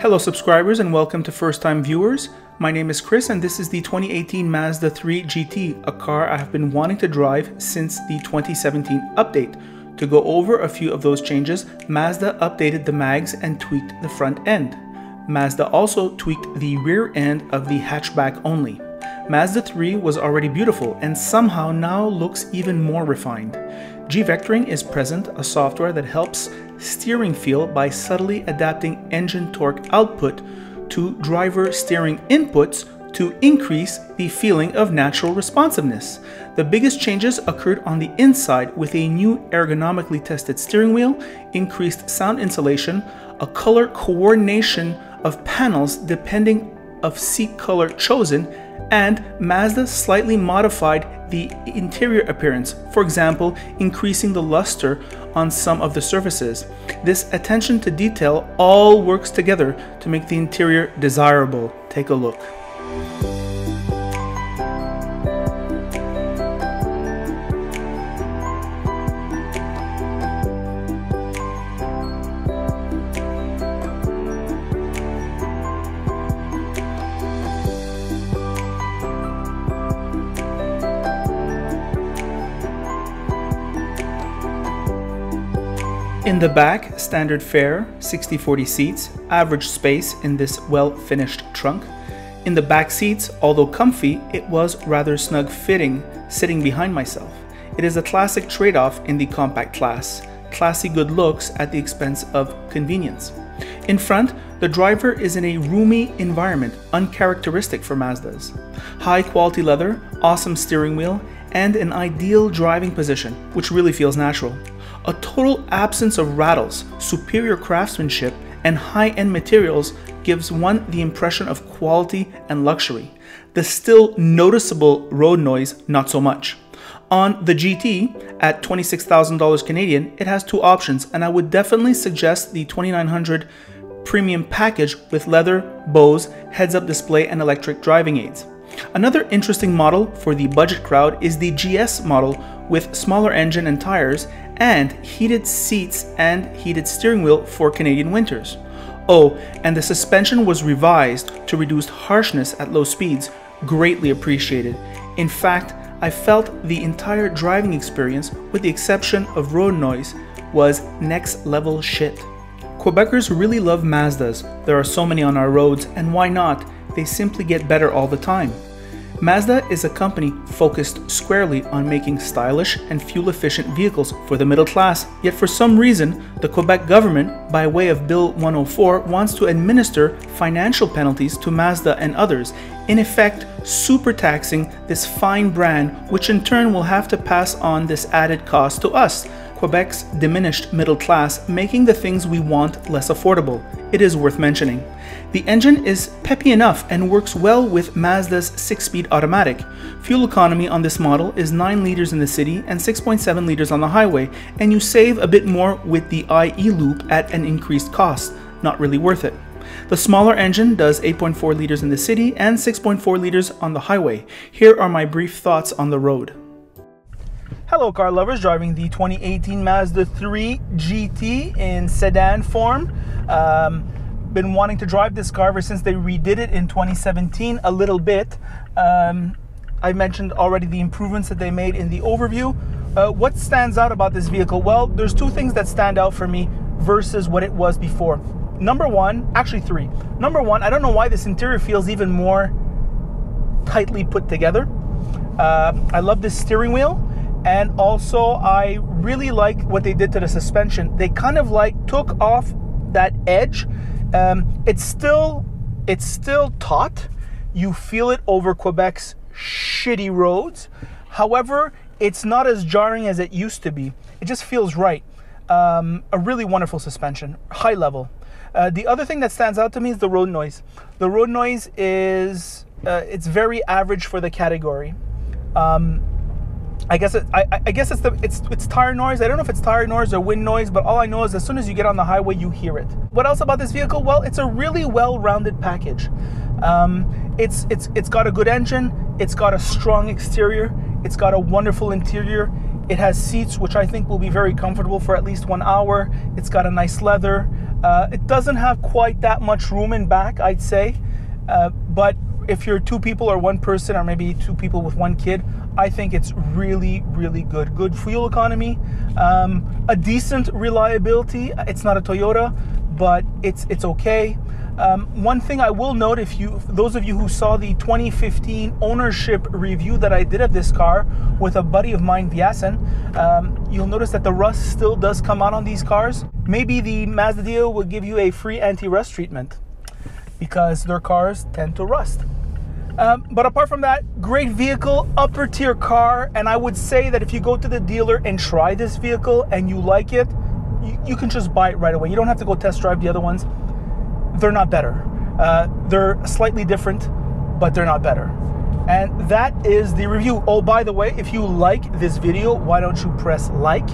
Hello subscribers and welcome to first time viewers. My name is Chris and this is the 2018 Mazda 3 GT, a car I have been wanting to drive since the 2017 update. To go over a few of those changes, Mazda updated the mags and tweaked the front end. Mazda also tweaked the rear end of the hatchback only. Mazda 3 was already beautiful and somehow now looks even more refined. G-Vectoring is present, a software that helps steering feel by subtly adapting engine torque output to driver steering inputs to increase the feeling of natural responsiveness. The biggest changes occurred on the inside with a new ergonomically tested steering wheel, increased sound insulation, a color coordination of panels depending of seat color chosen, and Mazda slightly modified the interior appearance, for example, increasing the luster on some of the surfaces. This attention to detail all works together to make the interior desirable. Take a look. In the back, standard fare, 60/40 seats, average space in this well-finished trunk. In the back seats, although comfy, it was rather snug-fitting, sitting behind myself. It is a classic trade-off in the compact class, classy good looks at the expense of convenience. In front, the driver is in a roomy environment, uncharacteristic for Mazdas. High-quality leather, awesome steering wheel, and an ideal driving position, which really feels natural. A total absence of rattles, superior craftsmanship, and high-end materials gives one the impression of quality and luxury. The still noticeable road noise, not so much. On the GT, at $26,000 Canadian, it has two options, and I would definitely suggest the 2900 premium package with leather, Bose, heads-up display, and electric driving aids. Another interesting model for the budget crowd is the GS model with smaller engine and tires and heated seats and heated steering wheel for Canadian winters. Oh, and the suspension was revised to reduce harshness at low speeds, greatly appreciated. In fact, I felt the entire driving experience, with the exception of road noise, was next level shit. Quebecers really love Mazdas. There are so many on our roads, and why not? They simply get better all the time. Mazda is a company focused squarely on making stylish and fuel-efficient vehicles for the middle class, yet for some reason, the Quebec government, by way of Bill 104, wants to administer financial penalties to Mazda and others, in effect super taxing this fine brand, which in turn will have to pass on this added cost to us, Quebec's diminished middle class, making the things we want less affordable. It is worth mentioning. The engine is peppy enough and works well with Mazda's 6-speed automatic. Fuel economy on this model is 9 liters in the city and 6.7 liters on the highway, and you save a bit more with the IE loop at an increased cost. Not really worth it. The smaller engine does 8.4 liters in the city and 6.4 liters on the highway. Here are my brief thoughts on the road. Hello car lovers, driving the 2018 Mazda 3 GT in sedan form. Been wanting to drive this car ever since they redid it in 2017 a little bit. I mentioned already the improvements that they made in the overview. What stands out about this vehicle? Well, there's two things that stand out for me versus what it was before. Number one, actually three. Number one, I don't know why this interior feels even more tightly put together. I love this steering wheel. And also, I really like what they did to the suspension. They kind of like took off that edge. It's still taut. You feel it over Quebec's shitty roads. However, it's not as jarring as it used to be. It just feels right. A really wonderful suspension, high level. The other thing that stands out to me is the road noise. The road noise is it's very average for the category. I guess it's tire noise. I don't know if it's tire noise or wind noise, but all I know is as soon as you get on the highway, you hear it. What else about this vehicle? Well, it's a really well-rounded package. It's got a good engine. It's got a strong exterior. It's got a wonderful interior. It has seats which I think will be very comfortable for at least 1 hour. It's got a nice leather. It doesn't have quite that much room in back, I'd say. But if you're 2 people or 1 person, or maybe 2 people with 1 kid, I think it's really, really good. Good fuel economy, a decent reliability. It's not a Toyota, but it's okay. One thing I will note, those of you who saw the 2015 ownership review that I did of this car with a buddy of mine, Vyasan, you'll notice that the rust still does come out on these cars. Maybe the Mazda deal will give you a free anti-rust treatment because their cars tend to rust. But apart from that, great vehicle, upper tier car, and I would say that if you go to the dealer and try this vehicle and you like it, you can just buy it right away. You don't have to go test drive the other ones. They're not better. They're slightly different, but they're not better. And that is the review. Oh, by the way, if you like this video, why don't you press like?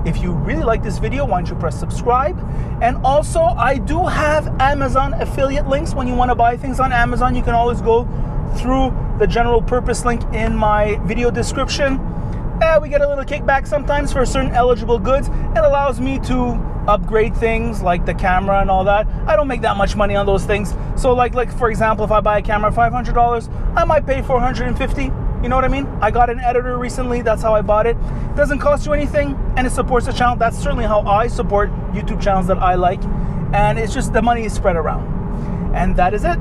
If you really like this video, why don't you press subscribe? And also, I do have Amazon affiliate links. When you want to buy things on Amazon, you can always go through the general purpose link in my video description. We get a little kickback sometimes for certain eligible goods. It allows me to upgrade things like the camera and all that. I don't make that much money on those things. So like for example, if I buy a camera $500, I might pay $450. You know what I mean? I got an editor recently. That's how I bought it. It doesn't cost you anything, and it supports the channel. That's certainly how I support YouTube channels that I like. And it's just the money is spread around. And that is it.